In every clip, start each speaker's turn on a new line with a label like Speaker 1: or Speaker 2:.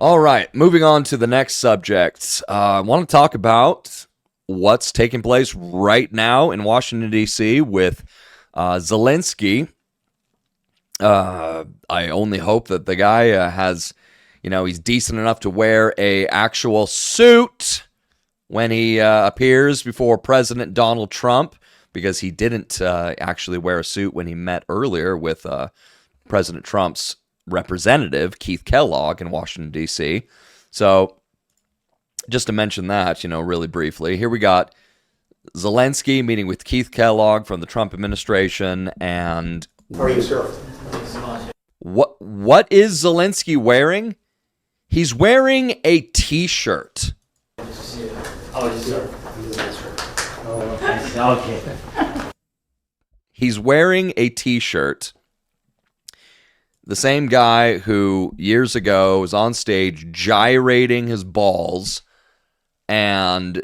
Speaker 1: All right, moving on to the next subject. I want to talk about what's taking place right now in Washington, D.C. with Zelenskyy. I only hope that the guy has, he's decent enough to wear a actual suit when he appears before President Donald Trump, because he didn't actually wear a suit when he met earlier with President Trump's representative, Keith Kellogg, in Washington, D.C. So just to mention that, really briefly, here we got Zelenskyy meeting with Keith Kellogg from the Trump administration. And
Speaker 2: How are you, sir?
Speaker 1: what is Zelenskyy wearing? He's wearing a T-shirt.
Speaker 3: Okay.
Speaker 1: He's wearing a T-shirt. The same guy who years ago was on stage gyrating his balls and,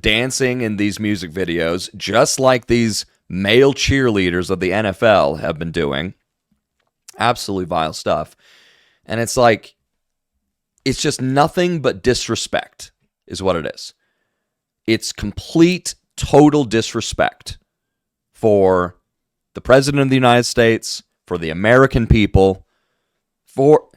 Speaker 1: dancing in these music videos, just like these male cheerleaders of the NFL have been doing. Absolutely vile stuff. And it's like, it's just nothing but disrespect is what it is. It's complete, total disrespect for the President of the United States, for the American people, for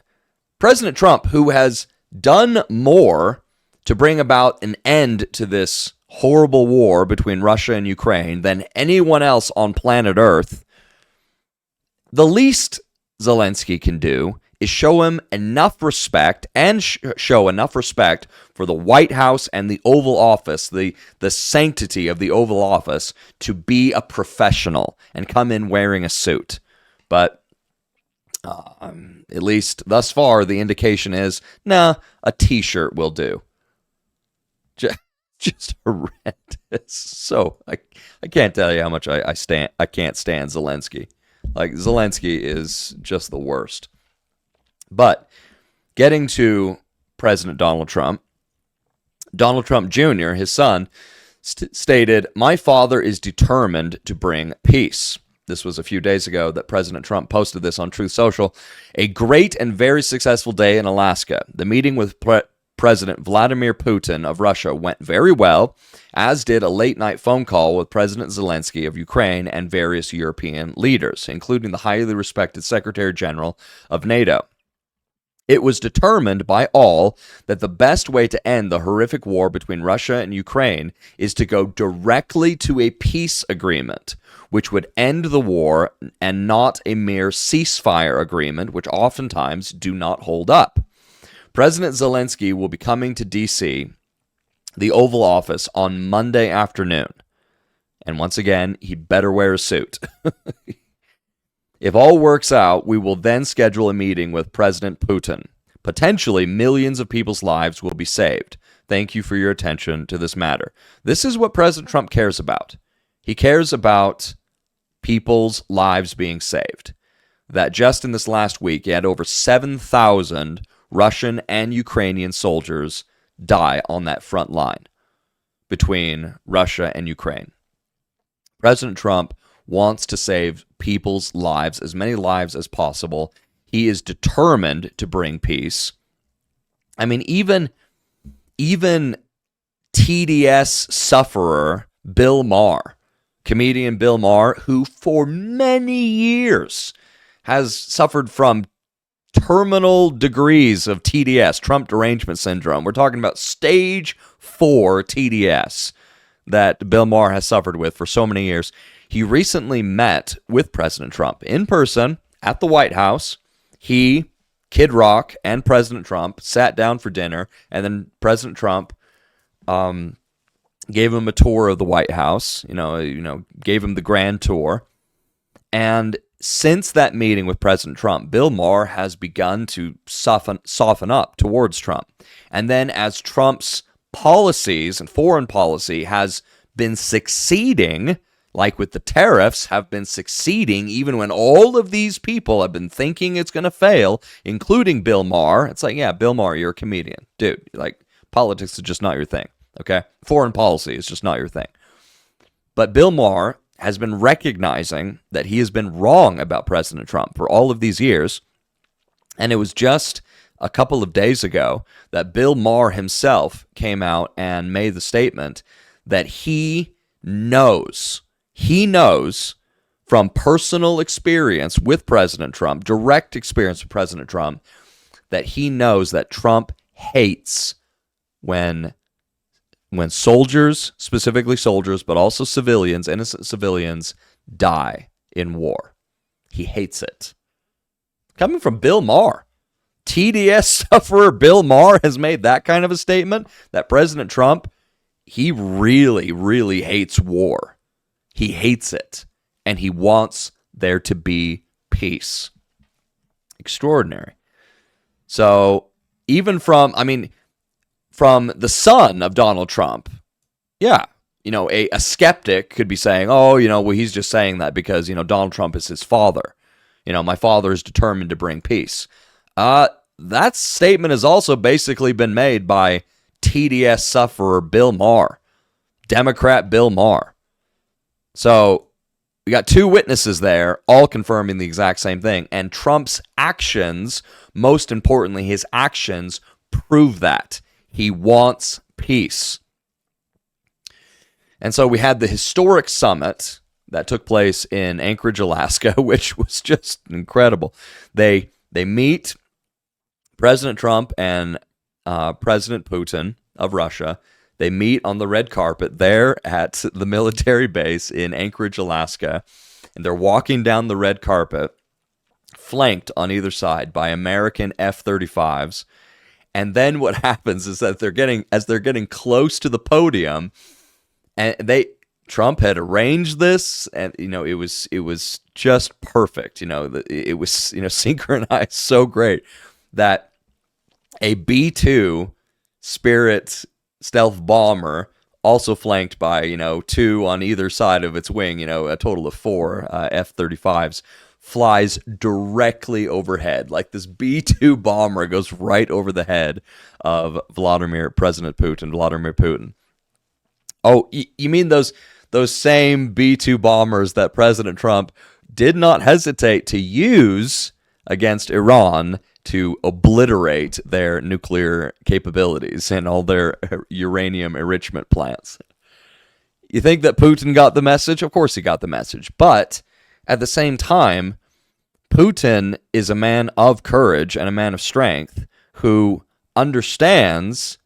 Speaker 1: President Trump, who has done more to bring about an end to this horrible war between Russia and Ukraine than anyone else on planet Earth. The least Zelenskyy can do is show him enough respect and show enough respect for the White House and the Oval Office, the sanctity of the Oval Office, to be a professional and come in wearing a suit. But at least thus far, the indication is, a T-shirt will do. Just horrendous. So I can't tell you how much I can't stand Zelenskyy. Like, Zelenskyy is just the worst. But getting to President Donald Trump Jr., his son, stated, "My father is determined to bring peace." This was a few days ago that President Trump posted this on Truth Social. A great and very successful day in Alaska. The meeting with President Vladimir Putin of Russia went very well, as did a late-night phone call with President Zelenskyy of Ukraine and various European leaders, including the highly respected Secretary General of NATO. It was determined by all that the best way to end the horrific war between Russia and Ukraine is to go directly to a peace agreement, which would end the war, and not a mere ceasefire agreement, which oftentimes do not hold up. President Zelenskyy will be coming to D.C., the Oval Office, on Monday afternoon. And once again, he better wear a suit. If all works out, we will then schedule a meeting with President Putin. Potentially, millions of people's lives will be saved. Thank you for your attention to this matter. This is what President Trump cares about. He cares about people's lives being saved. That just in this last week, he had over 7,000 Russian and Ukrainian soldiers die on that front line between Russia and Ukraine. President Trump wants to save people's lives, as many lives as possible. He is determined to bring peace. I mean, even TDS sufferer Bill Maher, comedian Bill Maher, who for many years has suffered from terminal degrees of TDS, Trump derangement syndrome. We're talking about stage 4 TDS that Bill Maher has suffered with for so many years. He recently met with President Trump in person at the White House. He, Kid Rock, and President Trump sat down for dinner, and then President Trump gave him a tour of the White House, gave him the grand tour. And since that meeting with President Trump, Bill Maher has begun to soften up towards Trump. And then as Trump's policies and foreign policy has been succeeding, like with the tariffs, have been succeeding even when all of these people have been thinking it's going to fail, including Bill Maher. It's like, yeah, Bill Maher, you're a comedian. Dude, like, politics is just not your thing, okay? Foreign policy is just not your thing. But Bill Maher has been recognizing that he has been wrong about President Trump for all of these years. And it was just a couple of days ago that Bill Maher himself came out and made the statement that he knows from personal experience with President Trump, direct experience with President Trump, that he knows that Trump hates when soldiers, specifically soldiers, but also civilians, innocent civilians, die in war. He hates it. Coming from Bill Maher. TDS sufferer Bill Maher has made that kind of a statement that President Trump, he really, really hates war. He hates it. And he wants there to be peace. Extraordinary. So even from the son of Donald Trump, yeah, a skeptic could be saying, oh, well, he's just saying that because, Donald Trump is his father. My father is determined to bring peace. That statement has also basically been made by TDS sufferer Bill Maher, Democrat Bill Maher. So we got two witnesses there, all confirming the exact same thing. And Trump's actions, most importantly, his actions prove that. He wants peace. And so we had the historic summit that took place in Anchorage, Alaska, which was just incredible. They meet President Trump and President Putin of Russia. They meet on the red carpet there at the military base in Anchorage, Alaska, and they're walking down the red carpet, flanked on either side by American F-35s. And then what happens is that as they're getting close to the podium, and Trump had arranged this, and it was just perfect. It was synchronized so great that a B-2 Spirit stealth bomber, also flanked by two on either side of its wing, a total of 4 F-35s, flies directly overhead. Like this B-2 bomber goes right over the head of President Vladimir Putin. Oh, you mean those same B-2 bombers that President Trump did not hesitate to use against Iran to obliterate their nuclear capabilities and all their uranium enrichment plants. You think that Putin got the message? Of course he got the message. But at the same time, Putin is a man of courage and a man of strength who understands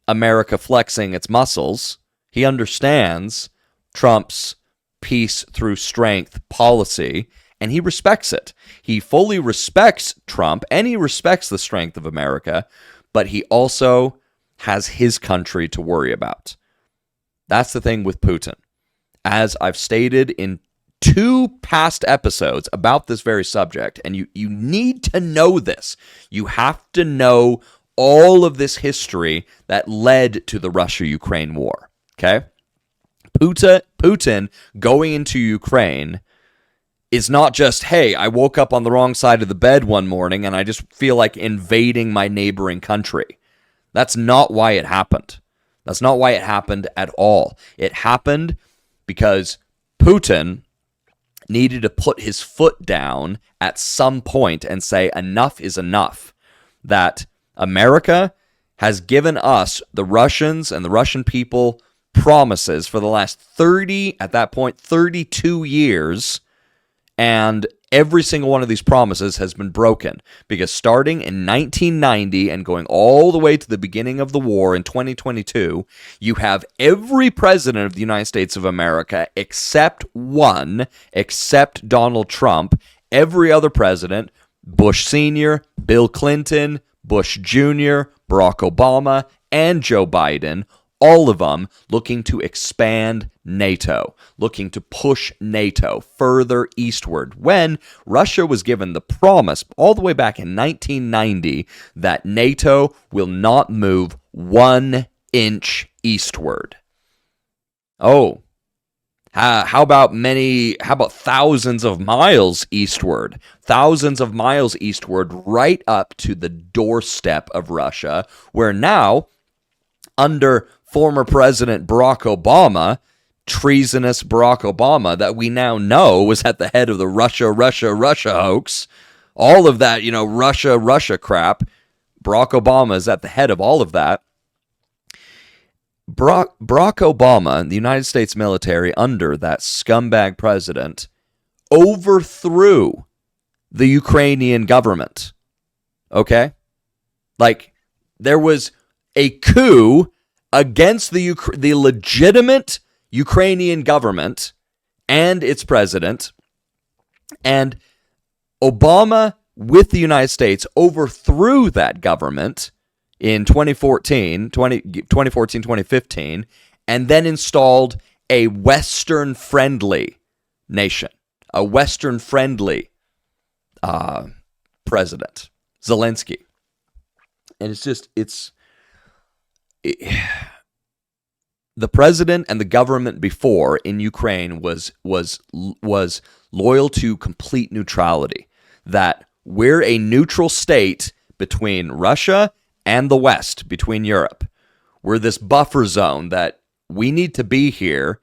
Speaker 1: America flexing its muscles. He understands Trump's peace through strength policy, and he respects it. He fully respects Trump, and he respects the strength of America, but he also has his country to worry about. That's the thing with Putin. As I've stated in 2 past episodes about this very subject, and you need to know this. You have to know all of this history that led to the Russia-Ukraine war, okay? Putin going into Ukraine is not just, hey, I woke up on the wrong side of the bed one morning and I just feel like invading my neighboring country. That's not why it happened. That's not why it happened at all. It happened because Putin needed to put his foot down at some point and say enough is enough. That America has given us, the Russians and the Russian people, promises for the last 32 years, and every single one of these promises has been broken because starting in 1990 and going all the way to the beginning of the war in 2022, you have every president of the United States of America except Donald Trump, every other president, Bush Sr., Bill Clinton, Bush Jr., Barack Obama, and Joe Biden, all of them looking to expand NATO, looking to push NATO further eastward, when Russia was given the promise all the way back in 1990 that NATO will not move 1 inch eastward. Oh, how about thousands of miles eastward? Thousands of miles eastward, right up to the doorstep of Russia, where now, under former President Barack Obama, treasonous Barack Obama, that we now know was at the head of the Russia hoax, all of that, Russia crap, Barack Obama is at the head of all of that. Barack Obama, the United States military, under that scumbag president, overthrew the Ukrainian government. Okay? Like, there was a coup against the legitimate Ukrainian government and its president, and Obama, with the United States, overthrew that government in 2015, and then installed a Western-friendly nation, a Western-friendly president, Zelenskyy. And the president and the government before in Ukraine was loyal to complete neutrality, that we're a neutral state between Russia and the West, between Europe. We're this buffer zone that we need to be here.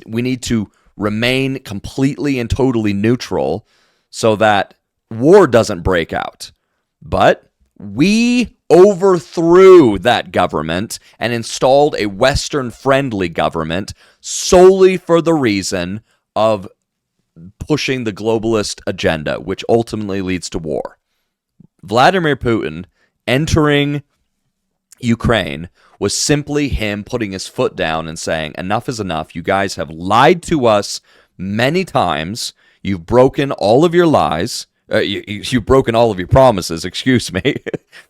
Speaker 1: We need to remain completely and totally neutral so that war doesn't break out. But we overthrew that government and installed a Western-friendly government solely for the reason of pushing the globalist agenda, which ultimately leads to war. Vladimir Putin entering Ukraine was simply him putting his foot down and saying, enough is enough. You guys have lied to us many times. You've broken all of your lies. You've broken all of your promises, excuse me.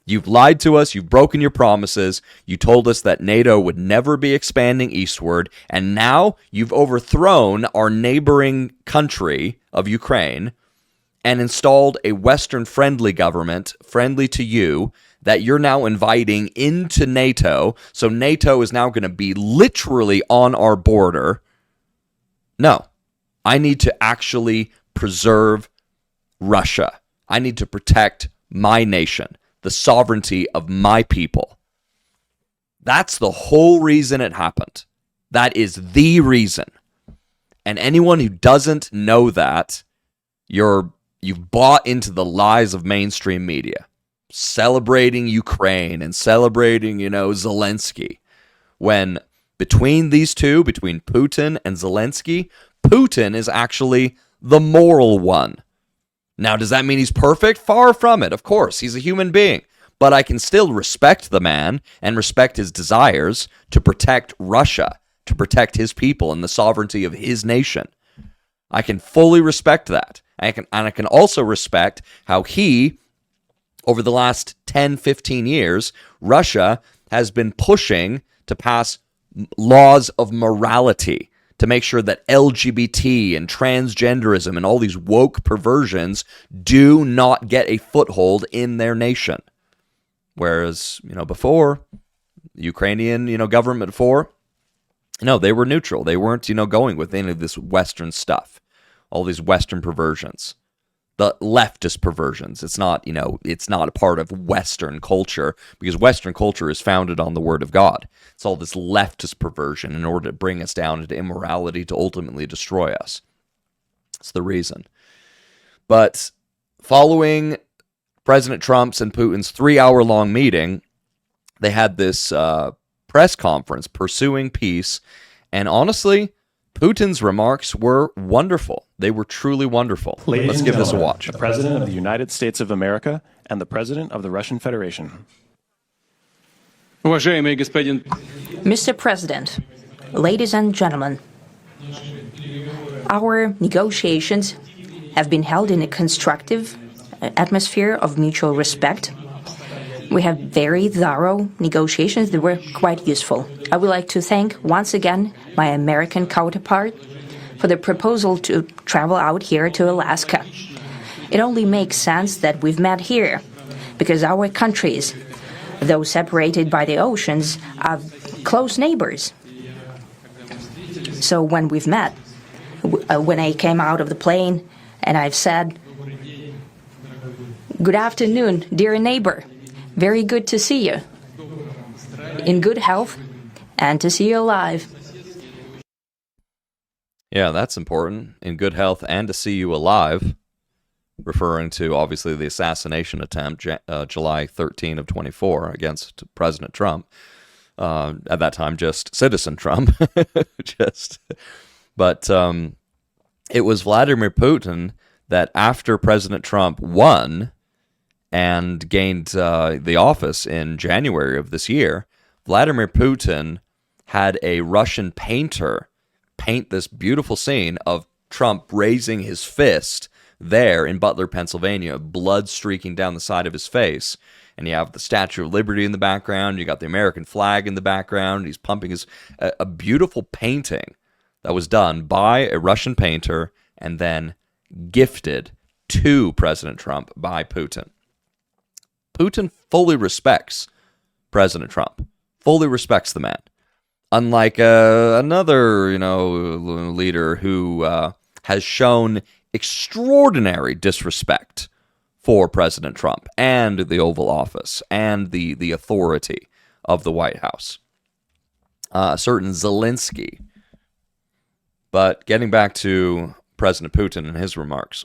Speaker 1: You've lied to us. You've broken your promises. You told us that NATO would never be expanding eastward. And now you've overthrown our neighboring country of Ukraine and installed a Western-friendly government, friendly to you, that you're now inviting into NATO. So NATO is now going to be literally on our border. No, I need to actually preserve Russia. I need to protect my nation, the sovereignty of my people. That's the whole reason it happened. That is the reason. And anyone who doesn't know that, you've bought into the lies of mainstream media, celebrating Ukraine and celebrating, Zelenskyy. When between these two, between Putin and Zelenskyy, Putin is actually the moral one. Now, does that mean he's perfect? Far from it. Of course, he's a human being. But I can still respect the man and respect his desires to protect Russia, to protect his people and the sovereignty of his nation. I can fully respect that. And I can also respect how he, over the last 10, 15 years, Russia has been pushing to pass laws of morality to make sure that LGBT and transgenderism and all these woke perversions do not get a foothold in their nation. Whereas, before, the Ukrainian, government before, no, they were neutral. They weren't, going with any of this Western stuff, all these Western perversions. The leftist perversions. It's not, it's not a part of Western culture, because Western culture is founded on the Word of God. It's all this leftist perversion in order to bring us down into immorality to ultimately destroy us. That's the reason. But following President Trump's and Putin's 3-hour-long meeting, they had this press conference pursuing peace, and honestly, Putin's remarks were wonderful. They were truly wonderful. Let's give this a watch.
Speaker 2: The President of the United States of America and the President of the Russian Federation.
Speaker 3: Mr. President, ladies and gentlemen, our negotiations have been held in a constructive atmosphere of mutual respect. We have very thorough negotiations that were quite useful. I would like to thank once again my American counterpart for the proposal to travel out here to Alaska. It only makes sense that we've met here, because our countries, though separated by the oceans, are close neighbors. So when we've met, when I came out of the plane and I've said, "Good afternoon, dear neighbor. Very good to see you. In good health, and to see you alive."
Speaker 1: Yeah, that's important. In good health and to see you alive. referring to, obviously, the assassination attempt, July 13 of 24, against President Trump. At that time, just citizen Trump. But it was Vladimir Putin that, after President Trump won and gained the office in January of this year, Vladimir Putin had a Russian painter paint this beautiful scene of Trump raising his fist there in Butler, Pennsylvania, blood streaking down the side of his face. And you have the Statue of Liberty in the background. You got the American flag in the background. He's pumping a beautiful painting that was done by a Russian painter and then gifted to President Trump by Putin. Putin fully respects President Trump, fully respects the man. Unlike another, leader who has shown extraordinary disrespect for President Trump and the Oval Office and the authority of the White House. Certain Zelenskyy. But getting back to President Putin and his remarks.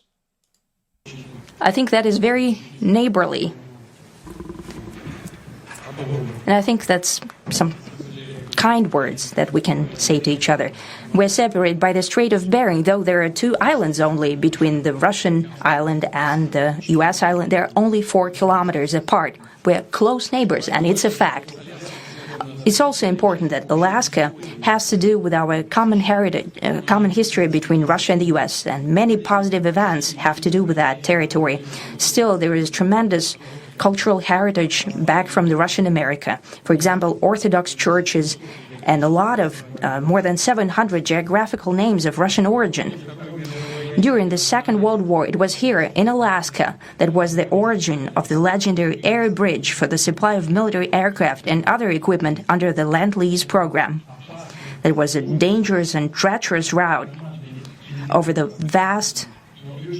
Speaker 3: I think that is very neighborly. And I think that's some kind words that we can say to each other. We're separated by the Strait of Bering, though there are 2 islands only between the Russian island and the U.S. island. They're only 4 kilometers apart. We're close neighbors, and it's a fact. It's also important that Alaska has to do with our common heritage, common history between Russia and the U.S., and many positive events have to do with that territory. Still, there is tremendous cultural heritage back from the Russian America. For example, Orthodox churches and a lot of, more than 700 geographical names of Russian origin. During the Second World War, it was here in Alaska that was the origin of the legendary air bridge for the supply of military aircraft and other equipment under the Lend-Lease program. It was a dangerous and treacherous route over the vast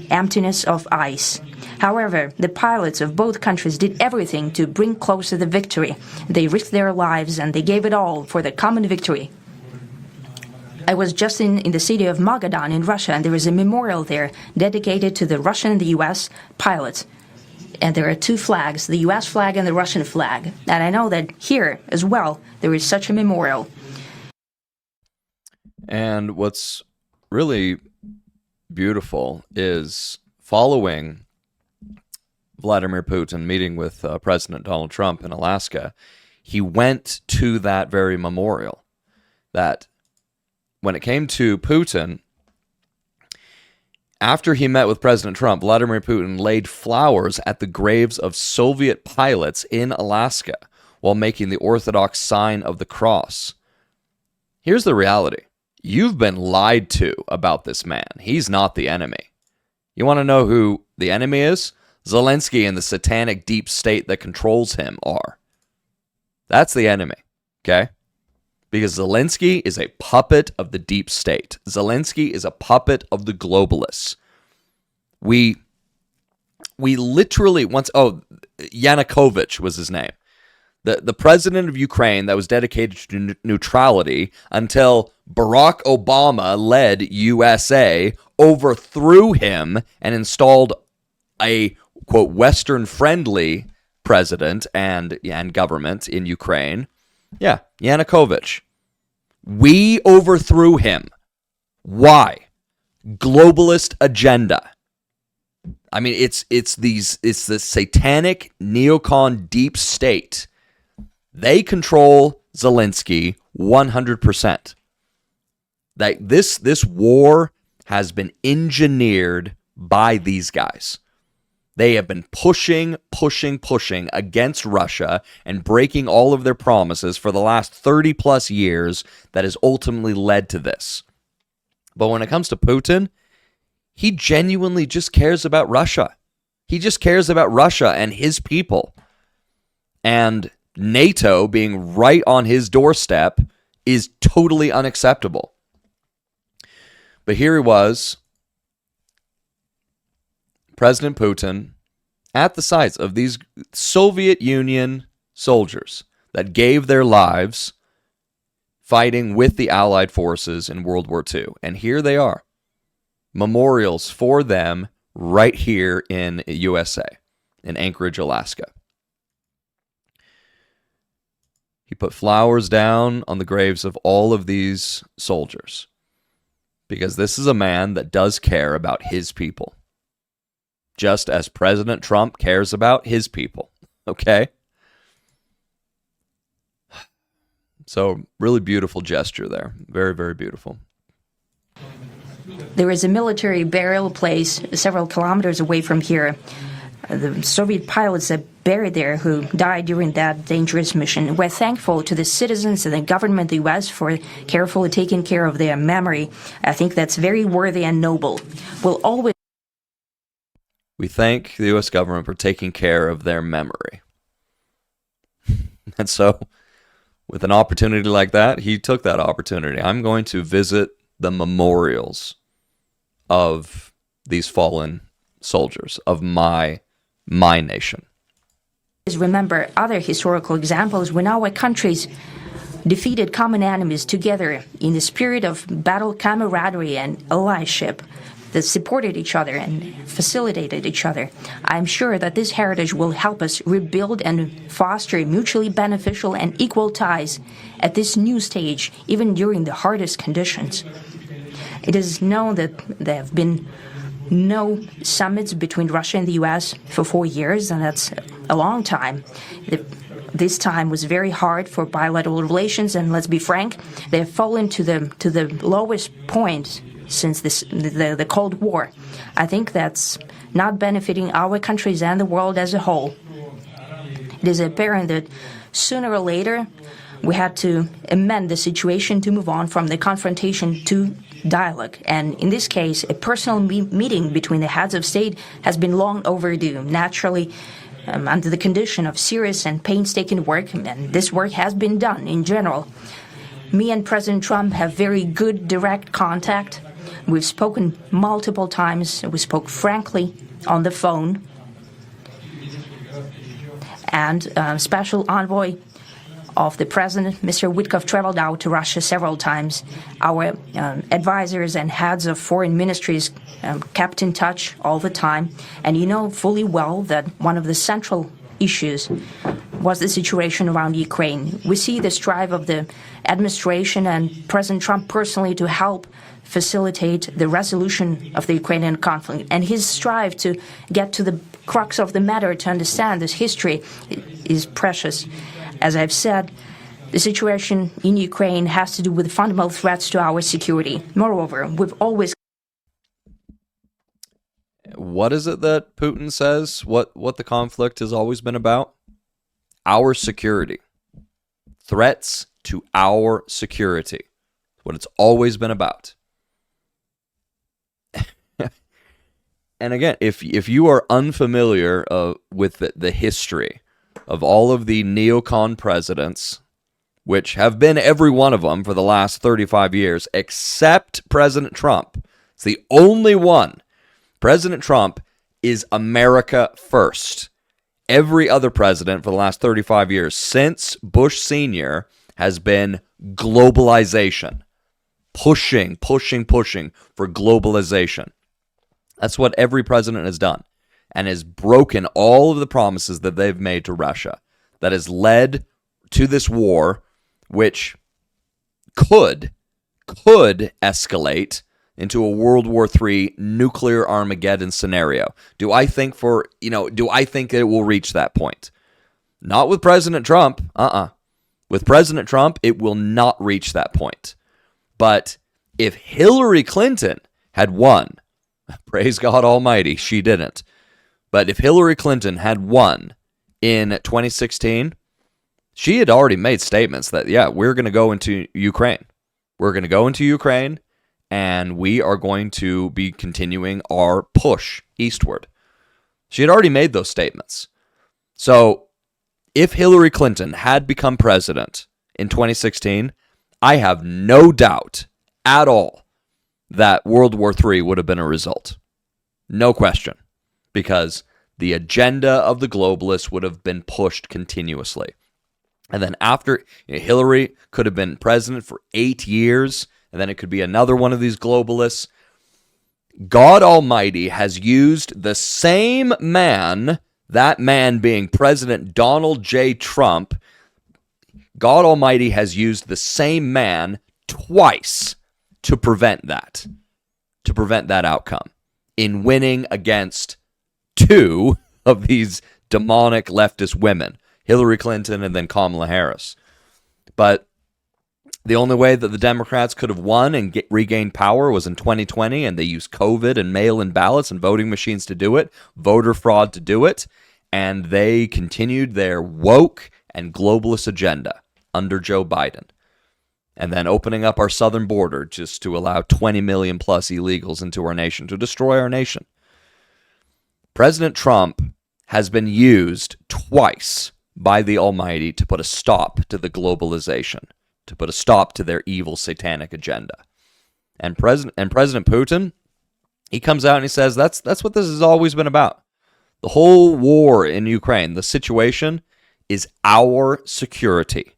Speaker 3: emptiness of ice. However, the pilots of both countries did everything to bring closer the victory. They risked their lives and they gave it all for the common victory. I was just in the city of Magadan in Russia, and there is a memorial there dedicated to the Russian and the U.S. pilots. And there are 2 flags, the U.S. flag and the Russian flag. And I know that here as well, there is such a memorial.
Speaker 1: And what's really beautiful is, following Vladimir Putin meeting with President Donald Trump in Alaska, he went to that very memorial. That when it came to Putin, after he met with President Trump, Vladimir Putin laid flowers at the graves of Soviet pilots in Alaska while making the Orthodox sign of the cross. Here's the reality. You've been lied to about this man. He's not the enemy. You want to know who the enemy is? Zelenskyy and the satanic deep state that controls him are. That's the enemy, okay? Because Zelenskyy is a puppet of the deep state. Zelenskyy is a puppet of the globalists. We literally once... Yanukovych was his name. The president of Ukraine that was dedicated to neutrality until Barack Obama led USA, overthrew him, and installed a, quote, Western-friendly president and government in Ukraine. Yeah, Yanukovych. We overthrew him. Why? Globalist agenda. I mean, it's the satanic neocon deep state. They control Zelenskyy 100%. That this war has been engineered by these guys. They have been pushing against Russia and breaking all of their promises for the last 30 plus years that has ultimately led to this. But when it comes to Putin, he genuinely just cares about Russia. He just cares about Russia and his people. And NATO being right on his doorstep is totally unacceptable. But here he was, President Putin, at the sites of these Soviet Union soldiers that gave their lives fighting with the Allied forces in World War II. And here they are, memorials for them right here in USA, in Anchorage, Alaska. He put flowers down on the graves of all of these soldiers because this is a man that does care about his people, just as President Trump cares about his people, okay? So, really beautiful gesture there. Very, very beautiful.
Speaker 3: There is a military burial place several kilometers away from here. The Soviet pilots that buried there who died during that dangerous mission. We're thankful to the citizens and the government of the U.S. for carefully taking care of their memory. I think that's very worthy and noble.
Speaker 1: We thank the U.S. government for taking care of their memory. And so, with an opportunity like that, he took that opportunity. I'm going to visit the memorials of these fallen soldiers of my nation.
Speaker 3: Remember other historical examples when our countries defeated common enemies together in the spirit of battle camaraderie and allyship that supported each other and facilitated each other. I'm sure that this heritage will help us rebuild and foster mutually beneficial and equal ties at this new stage, even during the hardest conditions. It is known that there have been no summits between Russia and the U.S. for 4 years, and that's a long time. This time was very hard for bilateral relations, and let's be frank, they've fallen to the lowest point since the Cold War. I think that's not benefiting our countries and the world as a whole. It is apparent that sooner or later we had to amend the situation to move on from the confrontation to dialogue. And in this case, a personal meeting between the heads of state has been long overdue. Naturally, under the condition of serious and painstaking work, and this work has been done in general. Me and President Trump have very good direct contact. We've spoken multiple times. We spoke frankly on the phone. And Special Envoy of the President, Mr. Witkoff, traveled out to Russia several times. Our advisors and heads of foreign ministries kept in touch all the time. And you know fully well that one of the central issues was the situation around Ukraine. We see the strive of the administration and President Trump personally to help facilitate the resolution of the Ukrainian conflict. And his strive to get to the crux of the matter, to understand this history, is precious. As I've said, the situation in Ukraine has to do with fundamental threats to our security. Moreover, we've always...
Speaker 1: What is it that Putin says? What the conflict has always been about? Our security. Threats to our security. What it's always been about. And again, if you are unfamiliar with the history of all of the neocon presidents, which have been every one of them for the last 35 years, except President Trump. It's the only one. President Trump is America first. Every other president for the last 35 years, since Bush Sr., has been globalization. Pushing for globalization. That's what every president has done, and has broken all of the promises that they've made to Russia. That has led to this war, which could escalate into a World War III nuclear Armageddon scenario. Do I think that it will reach that point? Not with President Trump. With President Trump, it will not reach that point. But if Hillary Clinton had won, praise God Almighty, she didn't. But if Hillary Clinton had won in 2016, she had already made statements that, yeah, we're going to go into Ukraine. We're going to go into Ukraine, and we are going to be continuing our push eastward. She had already made those statements. So if Hillary Clinton had become president in 2016, I have no doubt at all that World War III would have been a result. No question. Because the agenda of the globalists would have been pushed continuously. And then after, Hillary could have been president for 8 years, and then it could be another one of these globalists. God Almighty has used the same man, that man being President Donald J. Trump. God Almighty has used the same man twice to prevent that outcome in winning against two of these demonic leftist women, Hillary Clinton and then Kamala Harris. But the only way that the Democrats could have won and regained power was in 2020, and they used COVID and mail-in ballots and voting machines to do it, voter fraud to do it, and they continued their woke and globalist agenda under Joe Biden. And then opening up our southern border just to allow 20 million plus illegals into our nation, to destroy our nation. President Trump has been used twice by the Almighty to put a stop to the globalization, to put a stop to their evil satanic agenda. And President Putin, he comes out and he says that's what this has always been about. The whole war in Ukraine, the situation is our security.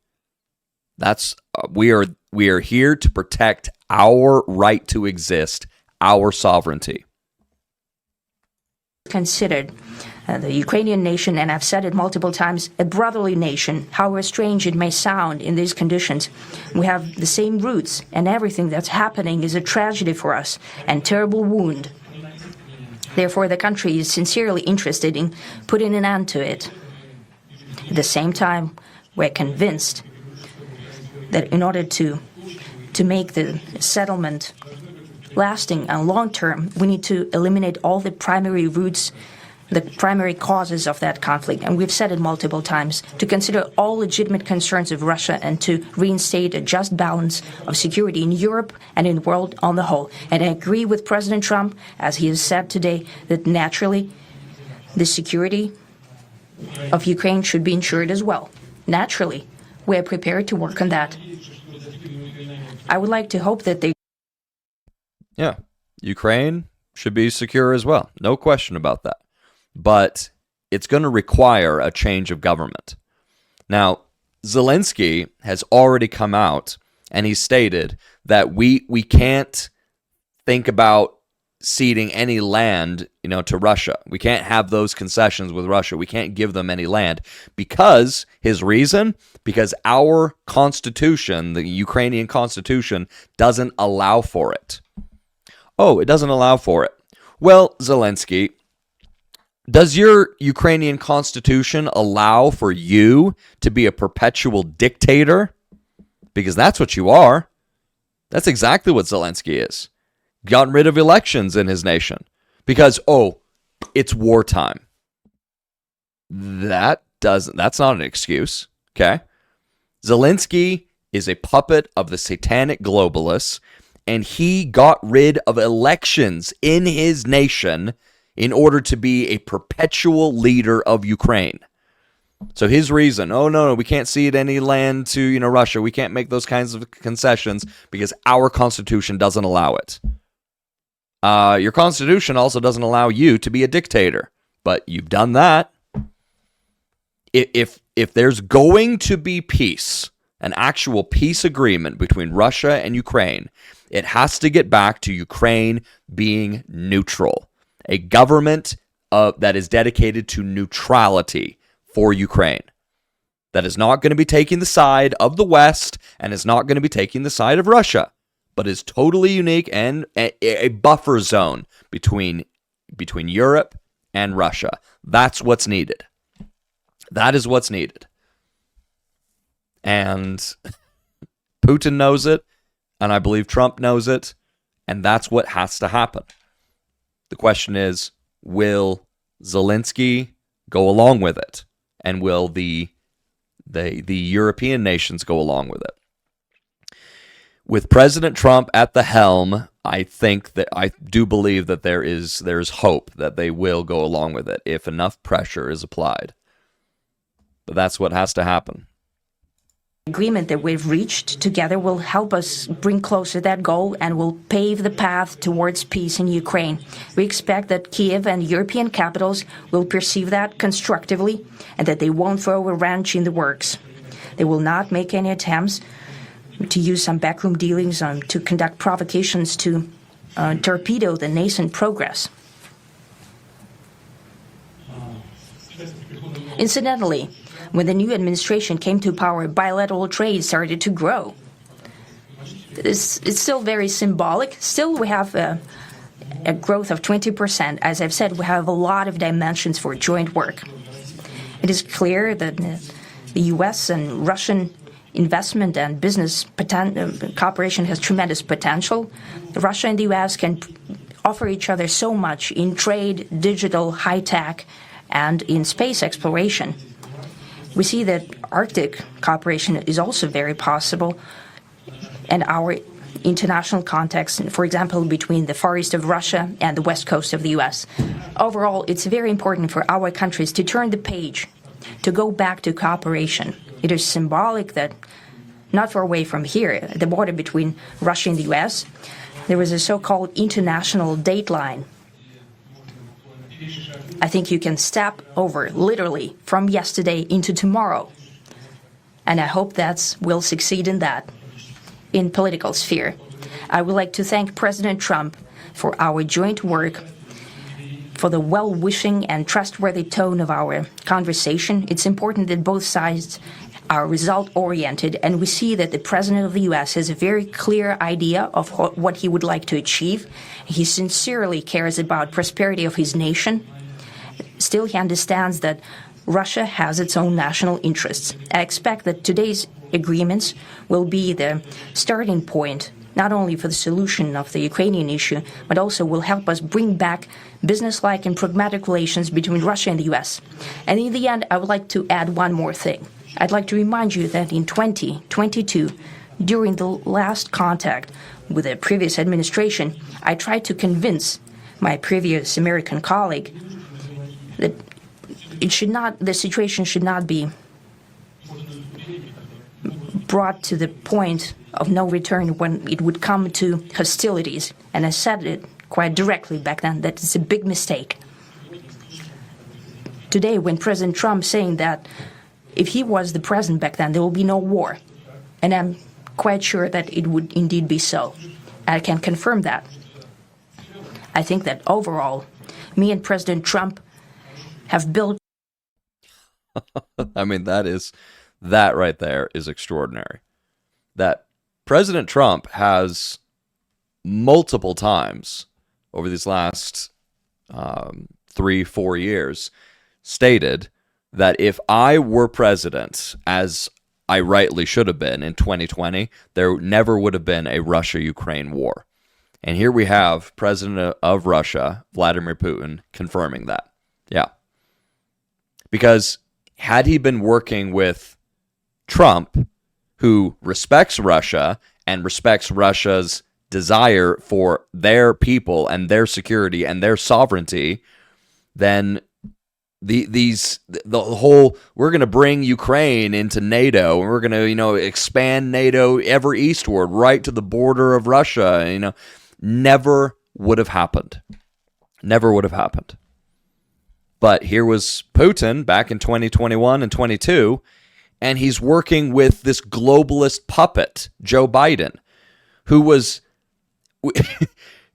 Speaker 1: That's we are here to protect our right to exist, our sovereignty.
Speaker 3: Considered the Ukrainian nation, and I've said it multiple times, a brotherly nation, however strange it may sound in these conditions. We have the same roots, and everything that's happening is a tragedy for us and terrible wound. Therefore, the country is sincerely interested in putting an end to it. At the same time, we're convinced that in order to make the settlement lasting and long-term, we need to eliminate all the primary roots, the primary causes of that conflict. And we've said it multiple times, to consider all legitimate concerns of Russia and to reinstate a just balance of security in Europe and in the world on the whole. And I agree with President Trump, as he has said today, that naturally the security of Ukraine should be ensured as well. Naturally, we are prepared to work on that. I would like to hope that they...
Speaker 1: Yeah, Ukraine should be secure as well. No question about that. But it's going to require a change of government. Now, Zelenskyy has already come out and he stated that we can't think about ceding any land, to Russia. We can't have those concessions with Russia. We can't give them any land because our constitution, the Ukrainian constitution, doesn't allow for it. Oh, it doesn't allow for it. Well, Zelenskyy, does your Ukrainian constitution allow for you to be a perpetual dictator? Because that's what you are. That's exactly what Zelenskyy is. Gotten rid of elections in his nation because, it's wartime. That's not an excuse, okay? Zelenskyy is a puppet of the satanic globalists, and he got rid of elections in his nation in order to be a perpetual leader of Ukraine. So his reason, no, we can't cede any land to, Russia. We can't make those kinds of concessions because our constitution doesn't allow it. Your constitution also doesn't allow you to be a dictator, but you've done that. If there's going to be peace, an actual peace agreement between Russia and Ukraine, it has to get back to Ukraine being neutral. A government that is dedicated to neutrality for Ukraine. That is not going to be taking the side of the West and is not going to be taking the side of Russia, but is totally unique and a buffer zone between Europe and Russia. That's what's needed. That is what's needed. And Putin knows it, and I believe Trump knows it, and that's what has to happen. The question is, will Zelenskyy go along with it? And will the European nations go along with it? With President Trump at the helm, I do believe that there's hope that they will go along with it if enough pressure is applied. But that's what has to happen.
Speaker 3: Agreement that we've reached together will help us bring closer that goal and will pave the path towards peace in Ukraine. We expect that Kiev and European capitals will perceive that constructively and that they won't throw a wrench in the works. They will not make any attempts to use some backroom dealings to conduct provocations to torpedo the nascent progress. Incidentally, when the new administration came to power, bilateral trade started to grow. It's still very symbolic. Still, we have a growth of 20%. As I've said, we have a lot of dimensions for joint work. It is clear that the U.S. and Russian investment and business cooperation has tremendous potential. Russia and the U.S. can offer each other so much in trade, digital, high-tech, and in space exploration. We see that Arctic cooperation is also very possible, and our international context, for example, between the Far East of Russia and the West Coast of the U.S. Overall, it's very important for our countries to turn the page, to go back to cooperation. It is symbolic that not far away from here, at the border between Russia and the U.S., there was a so-called international date line. I think you can step over, literally, from yesterday into tomorrow. And I hope that we'll succeed in that. In political sphere, I would like to thank President Trump for our joint work, for the well-wishing and trustworthy tone of our conversation. It's important that both sides are result-oriented, and we see that the President of the U.S. has a very clear idea of what he would like to achieve. He sincerely cares about prosperity of his nation. Still, he understands that Russia has its own national interests. I expect that today's agreements will be the starting point, not only for the solution of the Ukrainian issue, but also will help us bring back businesslike and pragmatic relations between Russia and the U.S. And in the end, I would like to add one more thing. I'd like to remind you that in 2022, during the last contact with the previous administration, I tried to convince my previous American colleague that the situation should not be brought to the point of no return when it would come to hostilities. And I said it quite directly back then that it's a big mistake. Today, when President Trump saying that if he was the president back then, there will be no war. And I'm quite sure that it would indeed be so. I can confirm that. I think that overall, me and President Trump have built.
Speaker 1: I mean, that right there is extraordinary. That President Trump has multiple times over these last 3-4 years stated that if I were president, as I rightly should have been in 2020, there never would have been a Russia-Ukraine war. And here we have President of Russia, Vladimir Putin, confirming that. Yeah. Because had he been working with Trump, who respects Russia and respects Russia's desire for their people and their security and their sovereignty, then the whole we're going to bring Ukraine into NATO and we're going to expand NATO ever eastward right to the border of Russia, never would have happened. Never would have happened. But here was Putin back in 2021 and 22, and he's working with this globalist puppet, Joe Biden, who was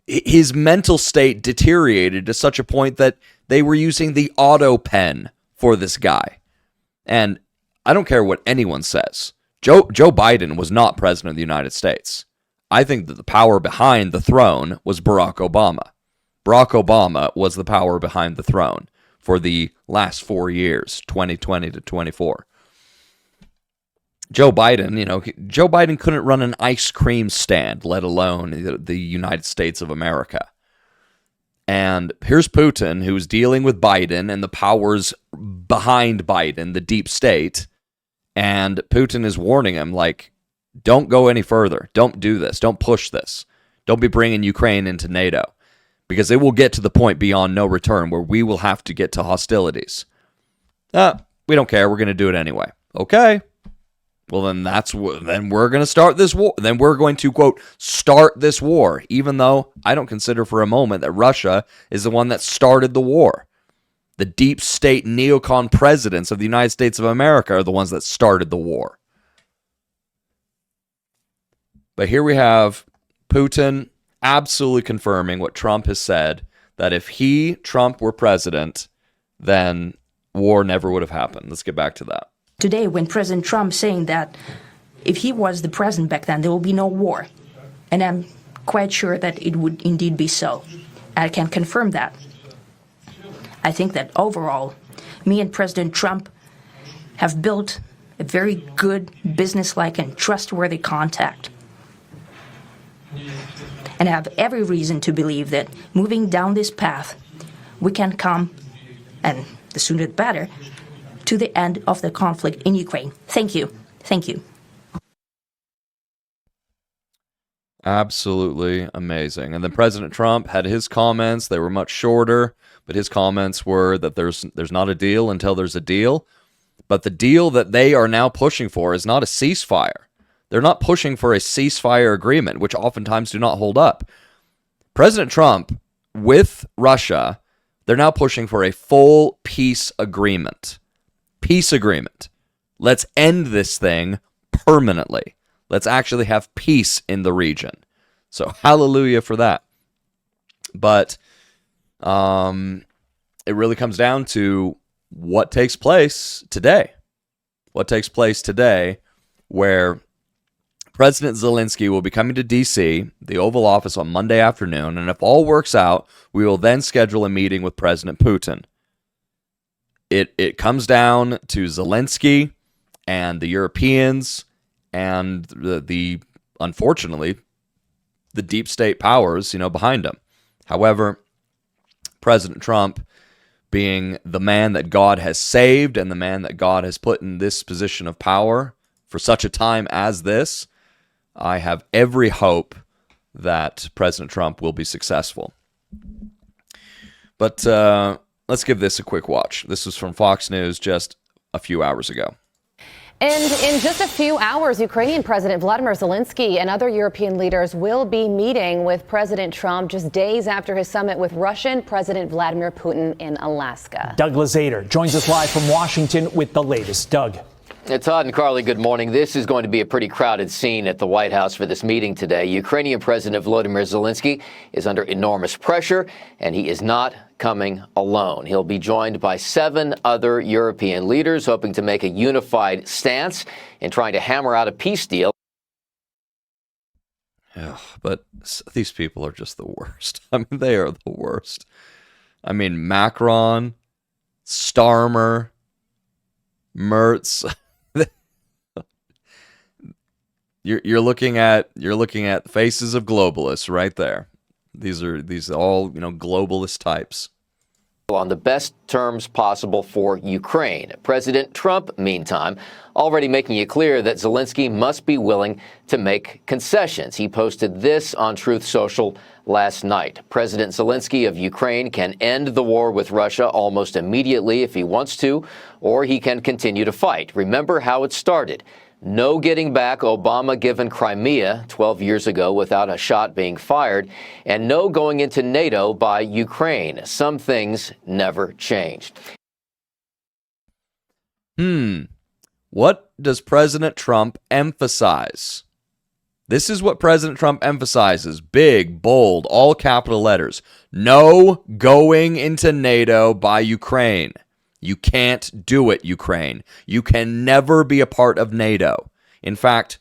Speaker 1: his mental state deteriorated to such a point that they were using the auto pen for this guy. And I don't care what anyone says. Joe Biden was not president of the United States. I think that the power behind the throne was Barack Obama. Barack Obama was the power behind the throne for the last 4 years, 2020 to 24. Joe Biden couldn't run an ice cream stand, let alone the United States of America. And here's Putin, who's dealing with Biden and the powers behind Biden, the deep state. And Putin is warning him, don't go any further. Don't do this. Don't push this. Don't be bringing Ukraine into NATO. Because it will get to the point beyond no return where we will have to get to hostilities. We don't care. We're going to do it anyway. Okay. Well, then we're going to start this war. Then we're going to, quote, start this war, even though I don't consider for a moment that Russia is the one that started the war. The deep state neocon presidents of the United States of America are the ones that started the war. But here we have Putin absolutely confirming what Trump has said, that if Trump, were president, then war never would have happened. Let's get back to that.
Speaker 3: Today, when President Trump saying that if he was the president back then, there will be no war. And I'm quite sure that it would indeed be so. I can confirm that. I think that overall, me and President Trump have built a very good, businesslike, and trustworthy contact. And I have every reason to believe that moving down this path, we can come, and the sooner the better, to the end of the conflict in Ukraine. Thank you. Thank you.
Speaker 1: Absolutely amazing. And then President Trump had his comments. They were much shorter, but his comments were that there's not a deal until there's a deal. But the deal that they are now pushing for is not a ceasefire. They're not pushing for a ceasefire agreement, which oftentimes do not hold up. President Trump, with Russia, they're now pushing for a full peace agreement. Peace agreement. Let's end this thing permanently. Let's actually have peace in the region. So hallelujah for that. But it really comes down to what takes place today. What takes place today, where President Zelenskyy will be coming to D.C., the Oval Office, on Monday afternoon, and if all works out, we will then schedule a meeting with President Putin. It comes down to Zelenskyy and the Europeans and the unfortunately, the deep state powers, behind him. However, President Trump, being the man that God has saved and the man that God has put in this position of power for such a time as this, I have every hope that President Trump will be successful. But let's give this a quick watch. This was from Fox News just a few hours ago.
Speaker 4: And in just a few hours, Ukrainian President Vladimir Zelenskyy and other European leaders will be meeting with President Trump just days after his summit with Russian President Vladimir Putin in Alaska.
Speaker 5: Doug Lazader joins us live from Washington with the latest. Doug.
Speaker 6: Todd and Carly, good morning. This is going to be a pretty crowded scene at the White House for this meeting today. Ukrainian President Volodymyr Zelenskyy is under enormous pressure, and he is not coming alone. He'll be joined by 7 other European leaders, hoping to make a unified stance in trying to hammer out a peace deal.
Speaker 1: But these people are just the worst. I mean, they are the worst. I mean, Macron, Starmer, Mertz. You're looking at faces of globalists right there. These are all globalist types.
Speaker 6: On the best terms possible for Ukraine. President Trump, meantime, already making it clear that Zelenskyy must be willing to make concessions. He posted this on Truth Social last night. President Zelenskyy of Ukraine can end the war with Russia almost immediately if he wants to, or he can continue to fight. Remember how it started. No getting back Obama-given Crimea 12 years ago without a shot being fired, and no going into NATO by Ukraine. Some things never changed.
Speaker 1: What does President Trump emphasize? This is what President Trump emphasizes. Big, bold, all capital letters. No going into NATO by Ukraine. You can't do it, Ukraine. You can never be a part of NATO. In fact,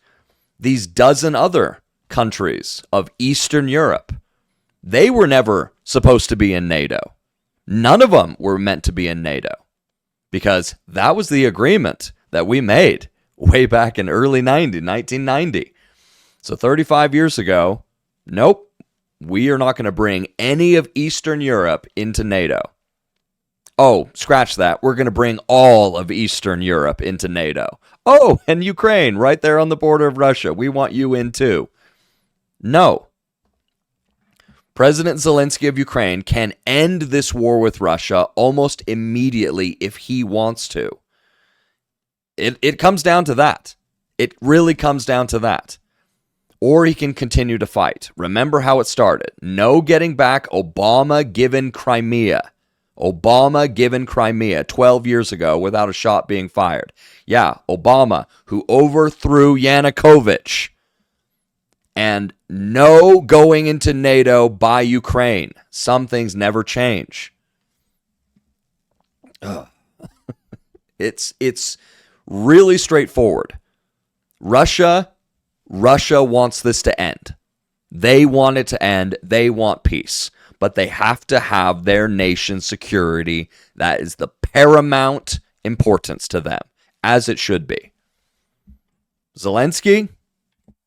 Speaker 1: these dozen other countries of Eastern Europe, they were never supposed to be in NATO. None of them were meant to be in NATO because that was the agreement that we made way back in early 1990. So 35 years ago, nope, we are not going to bring any of Eastern Europe into NATO. Oh, scratch that. We're going to bring all of Eastern Europe into NATO. Oh, and Ukraine, right there on the border of Russia. We want you in too. No. President Zelenskyy of Ukraine can end this war with Russia almost immediately if he wants to. It comes down to that. It really comes down to that. Or he can continue to fight. Remember how it started. No getting back Obama-given Crimea. Obama given Crimea 12 years ago without a shot being fired. Yeah, Obama, who overthrew Yanukovych. and no going into NATO by Ukraine. Some things never change. It's really straightforward. Russia wants this to end. They want it to end. They want peace. But they have to have their nation's security. That is the paramount importance to them, as it should be. Zelenskyy,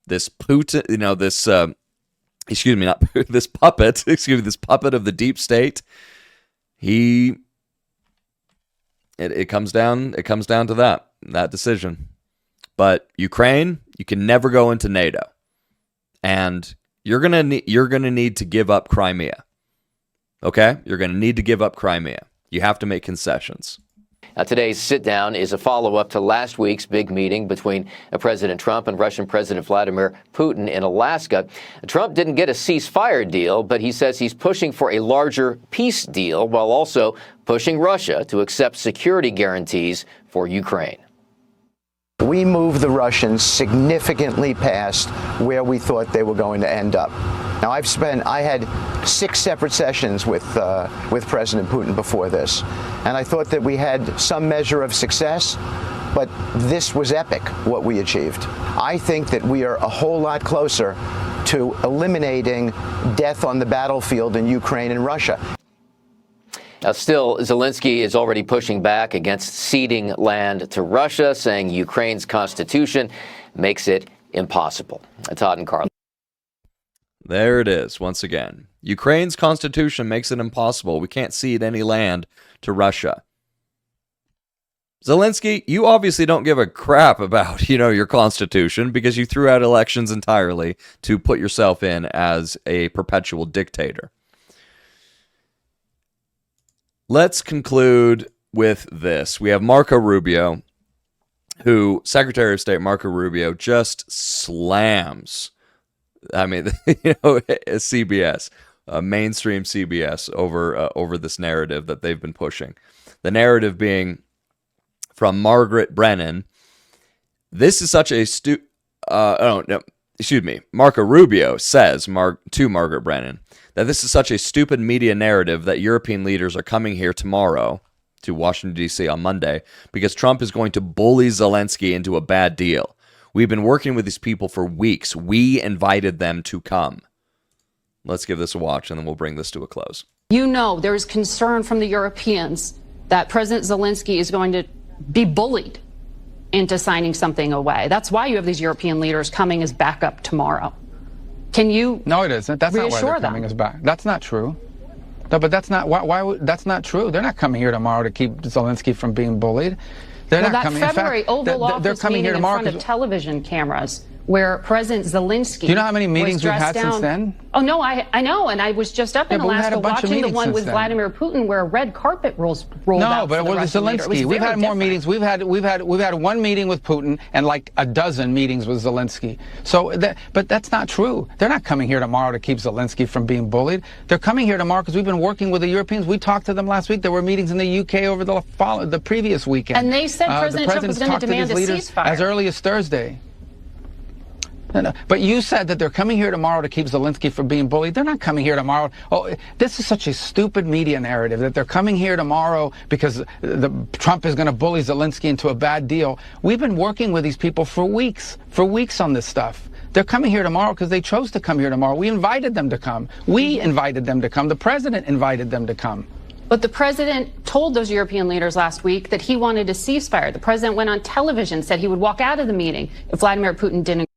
Speaker 1: this Putin, this puppet, this puppet of the deep state, it comes down to that decision. But Ukraine, you can never go into NATO. And you're gonna need to give up Crimea. Okay? You're gonna need to give up Crimea. You have to make concessions.
Speaker 6: Now, today's sit-down is a follow-up to last week's big meeting between President Trump and Russian President Vladimir Putin in Alaska. Trump didn't get a ceasefire deal, but he says he's pushing for a larger peace deal while also pushing Russia to accept security guarantees for Ukraine.
Speaker 7: We moved the Russians significantly past where we thought they were going to end up. Now, I had 6 separate sessions with President Putin before this, and I thought that we had some measure of success, but this was epic, what we achieved. I think that we are a whole lot closer to eliminating death on the battlefield in Ukraine and Russia.
Speaker 6: Now, still, Zelenskyy is already pushing back against ceding land to Russia, saying Ukraine's constitution makes it impossible. Todd and Carl.
Speaker 1: There it is, once again. Ukraine's constitution makes it impossible. We can't cede any land to Russia. Zelenskyy, you obviously don't give a crap about, your constitution because you threw out elections entirely to put yourself in as a perpetual dictator. Let's conclude with this. We have Marco Rubio, who, Secretary of State Marco Rubio, just slams, CBS, mainstream CBS over this narrative that they've been pushing. The narrative being from Margaret Brennan. This is such a Marco Rubio says to Margaret Brennan that this is such a stupid media narrative that European leaders are coming here tomorrow to Washington, D.C. on Monday because Trump is going to bully Zelenskyy into a bad deal. We've been working with these people for weeks. We invited them to come. Let's give this a watch, and then we'll bring this to a close.
Speaker 8: There is concern from the Europeans that President Zelenskyy is going to be bullied into signing something away. That's why you have these European leaders coming as backup tomorrow. Can you?
Speaker 9: No, it isn't. That's not why they're coming as back. That's not true. No, but that's not why. That's not true. They're not coming here tomorrow to keep Zelenskyy from being bullied. They're not coming.
Speaker 8: February Oval Office meeting in front of television cameras where President Zelenskyy.
Speaker 9: Do you know how many meetings we've had since then?
Speaker 8: Oh, no, I know. And I was just up in Alaska watching the one with Vladimir Putin where a red carpet rolled out.
Speaker 9: No, but it was Zelenskyy. We've had more meetings. We've had one meeting with Putin and like a dozen meetings with Zelenskyy. But that's not true. They're not coming here tomorrow to keep Zelenskyy from being bullied. They're coming here tomorrow because we've been working with the Europeans. We talked to them last week. There were meetings in the UK over the previous weekend.
Speaker 8: And they said President Trump was going to demand a ceasefire
Speaker 9: as early as Thursday. No. But you said that they're coming here tomorrow to keep Zelenskyy from being bullied. They're not coming here tomorrow. Oh, this is such a stupid media narrative that they're coming here tomorrow because Trump is going to bully Zelenskyy into a bad deal. We've been working with these people for weeks on this stuff. They're coming here tomorrow because they chose to come here tomorrow. We invited them to come. We invited them to come. The president invited them to come.
Speaker 8: But the president told those European leaders last week that he wanted a ceasefire. The president went on television, said he would walk out of the meeting if Vladimir Putin didn't.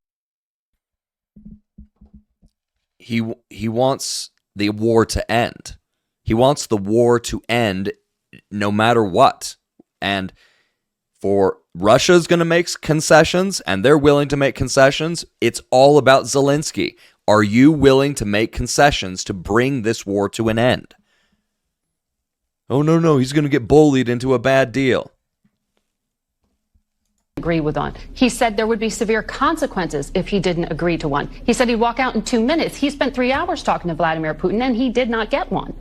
Speaker 1: He wants the war to end. He wants the war to end no matter what. And for Russia's going to make concessions, and they're willing to make concessions. It's all about Zelenskyy. Are you willing to make concessions to bring this war to an end? Oh, no, he's going to get bullied into a bad deal.
Speaker 8: Agree with on. He said there would be severe consequences if he didn't agree to one. He said he'd walk out in 2 minutes. He spent 3 hours talking to Vladimir Putin, and he did not get one.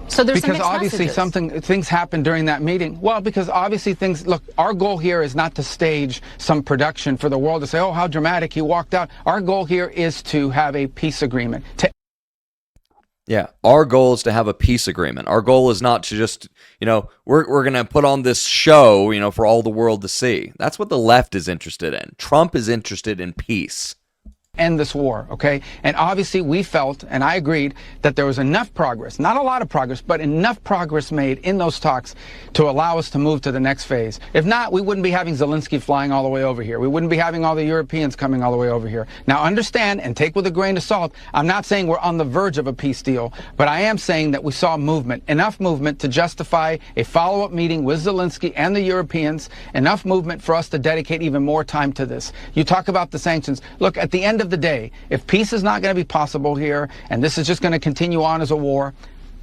Speaker 8: So there's some
Speaker 9: because
Speaker 8: mixed
Speaker 9: obviously
Speaker 8: messages.
Speaker 9: things happened during that meeting. Well, because obviously look, our goal here is not to stage some production for the world to say, oh, how dramatic, he walked out. Our goal here is to have a peace agreement.
Speaker 1: Yeah, our goal is to have a peace agreement. Our goal is not to just, we're going to put on this show, for all the world to see. That's what the left is interested in. Trump is interested in peace.
Speaker 9: End this war, okay? And obviously we felt, and I agreed, that there was enough progress, not a lot of progress, but enough progress made in those talks to allow us to move to the next phase. If not, we wouldn't be having Zelenskyy flying all the way over here. We wouldn't be having all the Europeans coming all the way over here. Now understand, and take with a grain of salt, I'm not saying we're on the verge of a peace deal, but I am saying that we saw movement, enough movement to justify a follow-up meeting with Zelenskyy and the Europeans, enough movement for us to dedicate even more time to this. You talk about the sanctions. Look, at the end of the day, if peace is not going to be possible here, and this is just going to continue on as a war,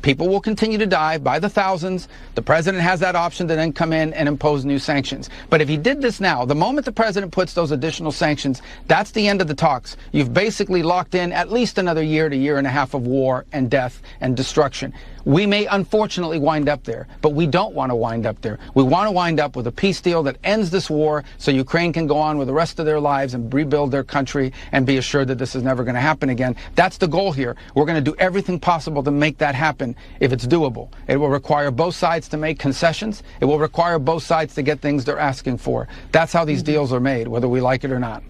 Speaker 9: people will continue to die by the thousands. The president has that option to then come in and impose new sanctions. But if he did this now, the moment the president puts those additional sanctions, that's the end of the talks. You've basically locked in at least another year to year and a half of war and death and destruction. We may unfortunately wind up there, but we don't want to wind up there. We want to wind up with a peace deal that ends this war so Ukraine can go on with the rest of their lives and rebuild their country and be assured that this is never going to happen again. That's the goal here. We're going to do everything possible to make that happen if it's doable. It will require both sides to make concessions. It will require both sides to get things they're asking for. That's how these deals are made, whether we like it or not.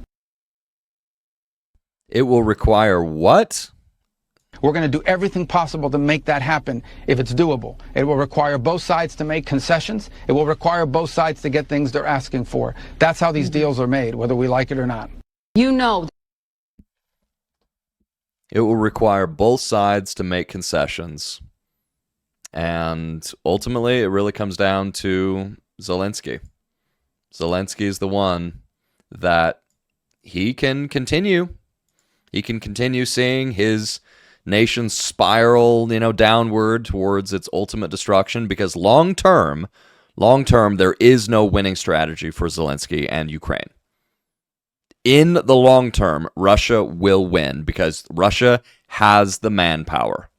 Speaker 1: It will require what?
Speaker 9: We're going to do everything possible to make that happen if it's doable. It will require both sides to make concessions. It will require both sides to get things they're asking for. That's how these deals are made, whether we like it or not.
Speaker 8: You know.
Speaker 1: It will require both sides to make concessions. And ultimately, it really comes down to Zelenskyy. Zelenskyy is the one that he can continue. He can continue seeing his nation spiral, downward towards its ultimate destruction, because long term, there is no winning strategy for Zelenskyy and Ukraine. In the long term, Russia will win because Russia has the manpower.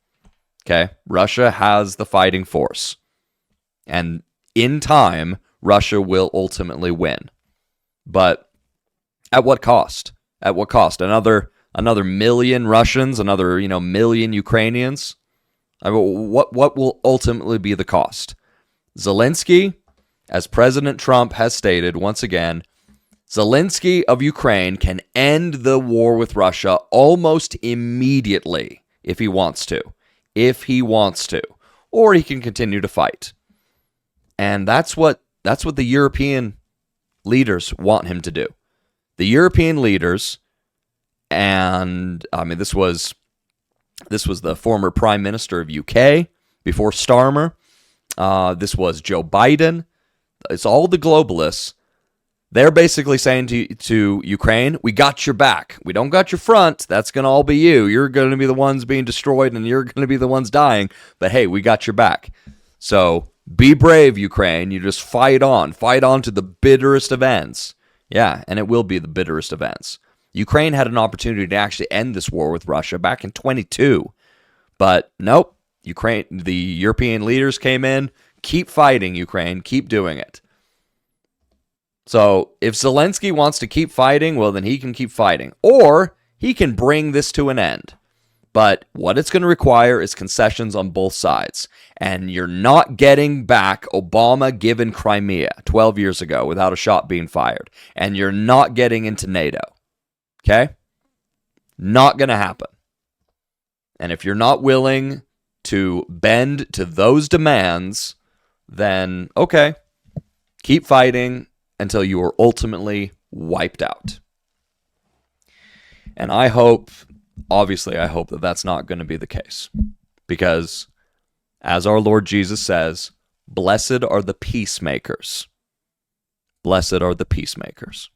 Speaker 1: Okay? Russia has the fighting force. And in time, Russia will ultimately win. But at what cost? At what cost? Another million Russians, another, million Ukrainians. I mean, what will ultimately be the cost? Zelenskyy, as President Trump has stated once again, Zelenskyy of Ukraine can end the war with Russia almost immediately if he wants to. Or he can continue to fight. And that's what the European leaders want him to do. The European leaders, and I mean, this was the former Prime Minister of UK before Starmer. This was Joe Biden. It's all the globalists. They're basically saying to Ukraine, we got your back. We don't got your front. That's going to all be you. You're going to be the ones being destroyed and you're going to be the ones dying. But hey, we got your back. So be brave, Ukraine. You just fight on to the bitterest of ends. Yeah, and it will be the bitterest of ends. Ukraine had an opportunity to actually end this war with Russia back in 22. But nope, the European leaders came in. Keep fighting, Ukraine. Keep doing it. So if Zelenskyy wants to keep fighting, well, then he can keep fighting. Or he can bring this to an end. But what it's going to require is concessions on both sides. And you're not getting back Obama-given Crimea 12 years ago without a shot being fired. And you're not getting into NATO. Okay? Not going to happen. And if you're not willing to bend to those demands, then okay, keep fighting until you are ultimately wiped out. And I hope that that's not going to be the case. Because, as our Lord Jesus says, blessed are the peacemakers. Blessed are the peacemakers.